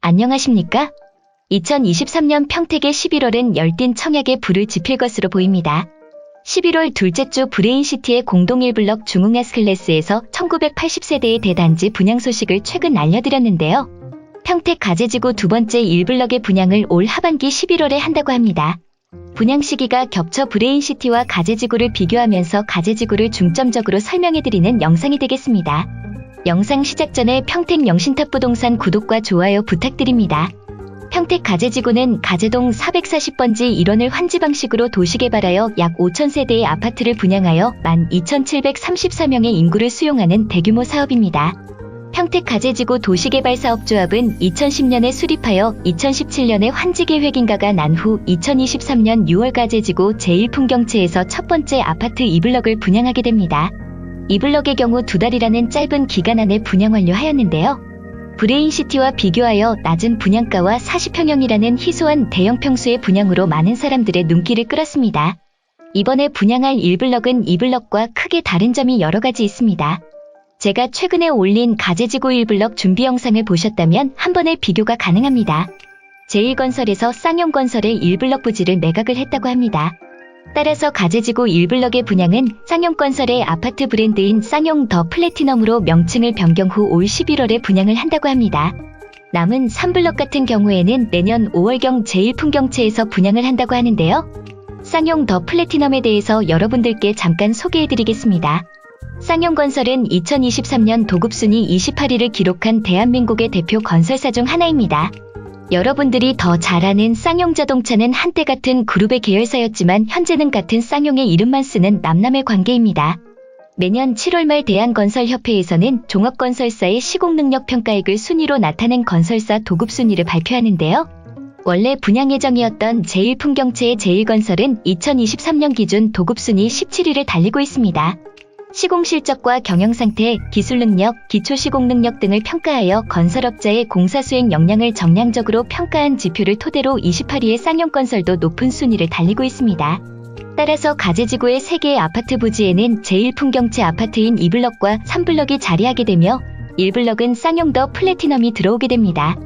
안녕하십니까? 2023년 평택의 11월은 열띤 청약에 불을 지필 것으로 보입니다. 11월 둘째 주 브레인시티의 공동 1블럭 중흥아스클래스에서 1980세대의 대단지 분양 소식을 최근 알려드렸는데요. 평택 가재지구 두 번째 1블럭의 분양을 올 하반기 11월에 한다고 합니다. 분양 시기가 겹쳐 브레인시티와 가재지구를 비교하면서 가재지구를 중점적으로 설명해드리는 영상이 되겠습니다. 영상 시작 전에 평택 영신탑부동산 구독과 좋아요 부탁드립니다. 평택 가재지구는 가재동 440번지 1원을 환지 방식으로 도시개발하여 약 5,000세대의 아파트를 분양하여 12,734명의 인구를 수용하는 대규모 사업입니다. 평택 가재지구 도시개발사업조합은 2010년에 수립하여 2017년에 환지 계획인가가 난 후 2023년 6월 가재지구 제1풍경채에서 첫 번째 아파트 2블럭을 분양하게 됩니다. 2블럭의 경우 2달이라는 짧은 기간 안에 분양 완료하였는데요. 브레인시티와 비교하여 낮은 분양가와 40평형이라는 희소한 대형 평수의 분양으로 많은 사람들의 눈길을 끌었습니다. 이번에 분양할 1블럭은 2블럭과 크게 다른 점이 여러 가지 있습니다. 제가 최근에 올린 가재지구 1블럭 준비 영상을 보셨다면 한 번에 비교가 가능합니다. 제1건설에서 쌍용건설의 1블럭 부지를 매각을 했다고 합니다. 따라서 가재지구 1블럭의 분양은 쌍용건설의 아파트 브랜드인 쌍용 더 플래티넘으로 명칭을 변경 후 올 11월에 분양을 한다고 합니다. 남은 3블럭 같은 경우에는 내년 5월경 제1풍경채에서 분양을 한다고 하는데요. 쌍용 더 플래티넘에 대해서 여러분들께 잠깐 소개해드리겠습니다. 쌍용건설은 2023년 도급순위 28위를 기록한 대한민국의 대표 건설사 중 하나입니다. 여러분들이 더 잘 아는 쌍용자동차는 한때 같은 그룹의 계열사였지만 현재는 같은 쌍용의 이름만 쓰는 남남의 관계입니다. 매년 7월 말 대한건설협회에서는 종합건설사의 시공능력 평가액을 순위로 나타낸 건설사 도급순위를 발표하는데요. 원래 분양 예정이었던 제1풍경채의 제1건설은 2023년 기준 도급순위 17위를 달리고 있습니다. 시공실적과 경영상태, 기술능력, 기초시공능력 등을 평가하여 건설업자의 공사수행 역량을 정량적으로 평가한 지표를 토대로 28위의 쌍용건설도 높은 순위를 달리고 있습니다. 따라서 가재지구의 3개의 아파트 부지에는 제1풍경채 아파트인 2블럭과 3블럭이 자리하게 되며 1블럭은 쌍용 더 플래티넘이 들어오게 됩니다.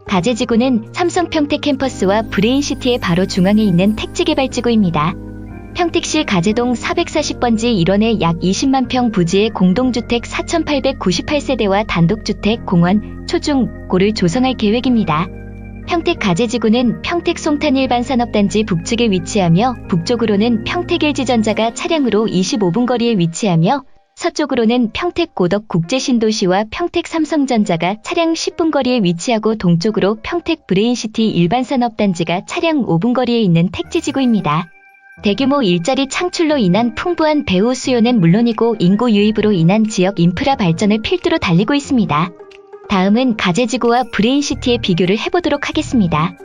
가재지구는 삼성평택 캠퍼스와 브레인시티의 바로 중앙에 있는 택지개발지구입니다. 평택시 가재동 440번지 1원의 약 20만 평 부지의 공동주택 4,898세대와 단독주택, 공원, 초중, 고를 조성할 계획입니다. 평택 가재지구는 평택 송탄 일반산업단지 북측에 위치하며 북쪽으로는 평택 LG전자가 차량으로 25분 거리에 위치하며 서쪽으로는 평택 고덕 국제신도시와 평택 삼성전자가 차량 10분 거리에 위치하고 동쪽으로 평택 브레인시티 일반산업단지가 차량 5분 거리에 있는 택지지구입니다. 대규모 일자리 창출로 인한 풍부한 배후 수요는 물론이고 인구 유입으로 인한 지역 인프라 발전을 필두로 달리고 있습니다. 다음은 가재지구와 브레인시티의 비교를 해보도록 하겠습니다.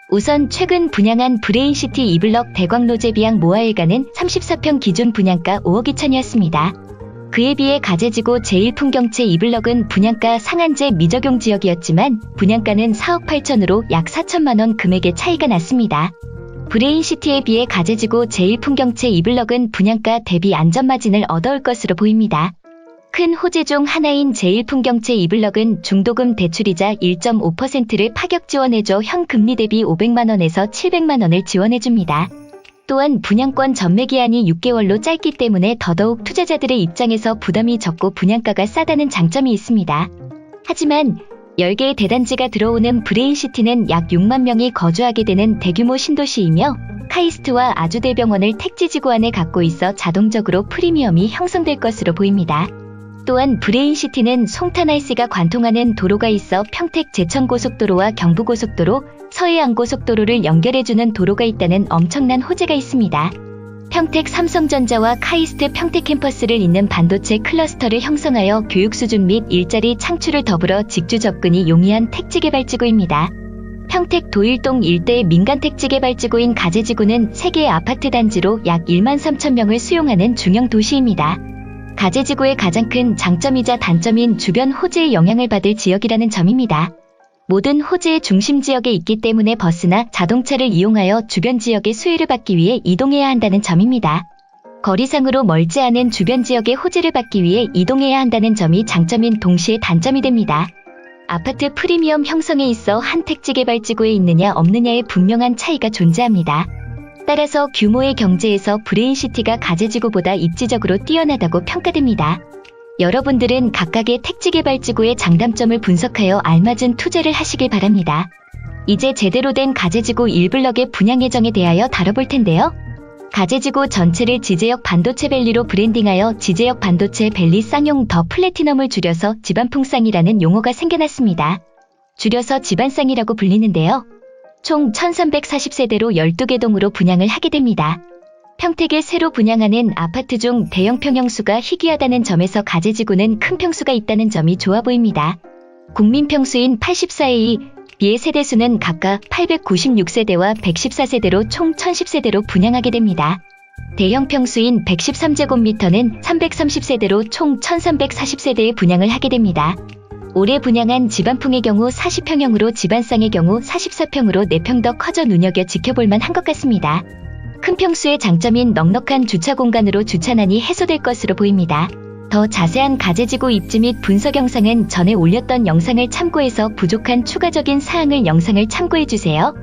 우선 최근 분양한 브레인시티 2블럭 대광로제비양 모아일가는 34평 기준 분양가 5억 2천이었습니다. 그에 비해 가재지구 제1풍경채 2블럭은 분양가 상한제 미적용 지역이었지만 분양가는 4억 8천으로 약 4천만원 금액의 차이가 났습니다. 브레인시티에 비해 가재지구 제1풍경채 2블럭은 분양가 대비 안전마진을 얻어올 것으로 보입니다. 큰 호재 중 하나인 제1풍경채 2블럭은 중도금 대출이자 1.5%를 파격 지원해줘 현금리 대비 500만원에서 700만원을 지원해줍니다. 또한 분양권 전매기한이 6개월로 짧기 때문에 더더욱 투자자들의 입장에서 부담이 적고 분양가가 싸다는 장점이 있습니다. 하지만 10개의 대단지가 들어오는 브레인시티는 약 6만 명이 거주하게 되는 대규모 신도시이며 카이스트와 아주대병원을 택지지구 안에 갖고 있어 자동적으로 프리미엄이 형성될 것으로 보입니다. 또한 브레인시티는 송탄IC가 관통하는 도로가 있어 평택 제천고속도로와 경부고속도로, 서해안고속도로를 연결해주는 도로가 있다는 엄청난 호재가 있습니다. 평택 삼성전자와 카이스트 평택 캠퍼스를 잇는 반도체 클러스터를 형성하여 교육 수준 및 일자리 창출을 더불어 직주 접근이 용이한 택지개발지구입니다. 평택 도일동 일대의 민간 택지개발지구인 가재지구는 3개의 아파트 단지로 약 1만 3천 명을 수용하는 중형 도시입니다. 가재지구의 가장 큰 장점이자 단점인 주변 호재의 영향을 받을 지역이라는 점입니다. 모든 호재의 중심 지역에 있기 때문에 버스나 자동차를 이용하여 주변 지역의 수혜를 받기 위해 이동해야 한다는 점입니다. 거리상으로 멀지 않은 주변 지역의 호재를 받기 위해 이동해야 한다는 점이 장점인 동시에 단점이 됩니다. 아파트 프리미엄 형성에 있어 한 택지 개발지구에 있느냐 없느냐의 분명한 차이가 존재합니다. 따라서 규모의 경제에서 브레인시티가 가재지구보다 입지적으로 뛰어나다고 평가됩니다. 여러분들은 각각의 택지 개발지구의 장단점을 분석하여 알맞은 투자를 하시길 바랍니다. 이제 제대로 된 가재지구 1블럭의 분양 예정에 대하여 다뤄볼 텐데요. 가재지구 전체를 지제역 반도체 밸리로 브랜딩하여 지제역 반도체 밸리 쌍용 더 플래티넘을 줄여서 집안풍쌍이라는 용어가 생겨났습니다. 줄여서 집안쌍이라고 불리는데요. 총 1340세대로 12개 동으로 분양을 하게 됩니다. 평택에 새로 분양하는 아파트 중 대형 평형수가 희귀하다는 점에서 가재지구는 큰 평수가 있다는 점이 좋아 보입니다. 국민 평수인 84의 B의 세대수는 각각 896세대와 114세대로 총 1010세대로 분양하게 됩니다. 대형 평수인 113제곱미터는 330세대로 총 1340세대의 분양을 하게 됩니다. 올해 분양한 집안풍의 경우 40평형으로 집안쌍의 경우 44평으로 4평 더 커져 눈여겨 지켜볼만 한 것 같습니다. 큰 평수의 장점인 넉넉한 주차 공간으로 주차난이 해소될 것으로 보입니다. 더 자세한 가재지구 입지 및 분석 영상은 전에 올렸던 영상을 참고해서 부족한 추가적인 사항을 영상을 참고해주세요.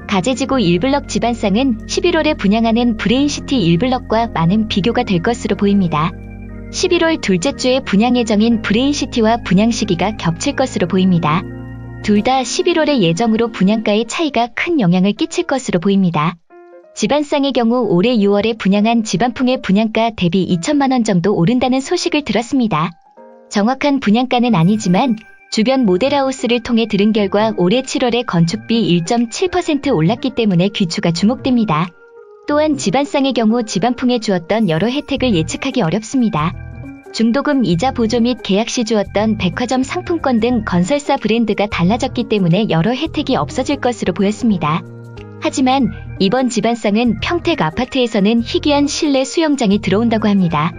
가재지구 1블럭 집안쌍은 11월에 분양하는 브레인시티 1블럭과 많은 비교가 될 것으로 보입니다. 11월 둘째 주에 분양 예정인 브레인시티와 분양 시기가 겹칠 것으로 보입니다. 둘 다 11월의 예정으로 분양가의 차이가 큰 영향을 끼칠 것으로 보입니다. 집안쌍의 경우 올해 6월에 분양한 집안풍의 분양가 대비 2천만원 정도 오른다는 소식을 들었습니다. 정확한 분양가는 아니지만 주변 모델하우스를 통해 들은 결과 올해 7월에 건축비 1.7% 올랐기 때문에 귀추가 주목됩니다. 또한 집안쌍의 경우 집안풍에 주었던 여러 혜택을 예측하기 어렵습니다. 중도금 이자 보조 및 계약 시 주었던 백화점 상품권 등 건설사 브랜드가 달라졌기 때문에 여러 혜택이 없어질 것으로 보였습니다. 하지만 이번 집안쌍은 평택 아파트에서는 희귀한 실내 수영장이 들어온다고 합니다.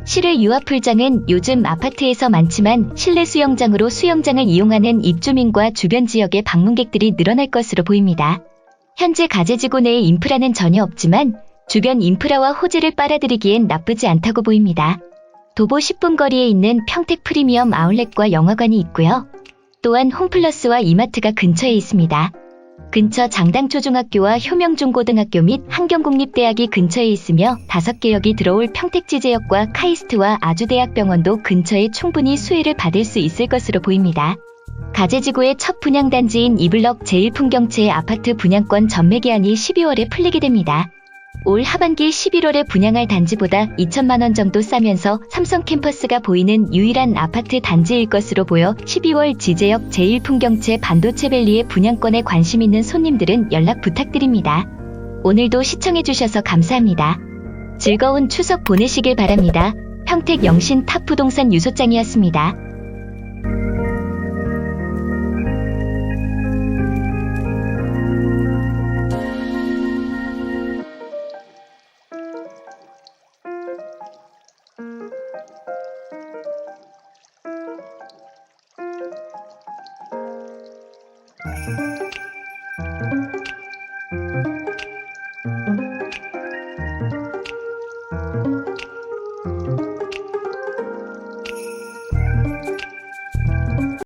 실외 유아풀장은 요즘 아파트에서 많지만 실내 수영장으로 수영장을 이용하는 입주민과 주변 지역의 방문객들이 늘어날 것으로 보입니다. 현재 가재지구 내에 인프라는 전혀 없지만 주변 인프라와 호재를 빨아들이기엔 나쁘지 않다고 보입니다. 도보 10분 거리에 있는 평택 프리미엄 아울렛과 영화관이 있고요. 또한 홈플러스와 이마트가 근처에 있습니다. 근처 장당초중학교와 효명중고등학교 및 한경국립대학이 근처에 있으며 5개역이 들어올 평택지제역과 카이스트와 아주대학병원도 근처에 충분히 수혜를 받을 수 있을 것으로 보입니다. 가재지구의 첫 분양단지인 2블럭 제1풍경채의 아파트 분양권 전매 기한이 12월에 풀리게 됩니다. 올 하반기 11월에 분양할 단지보다 2천만원 정도 싸면서 삼성캠퍼스가 보이는 유일한 아파트 단지일 것으로 보여 12월 지제역 제1풍경채 반도체밸리의 분양권에 관심 있는 손님들은 연락 부탁드립니다. 오늘도 시청해주셔서 감사합니다. 즐거운 추석 보내시길 바랍니다. 평택 영신 탑부동산 유소장이었습니다. Thank you.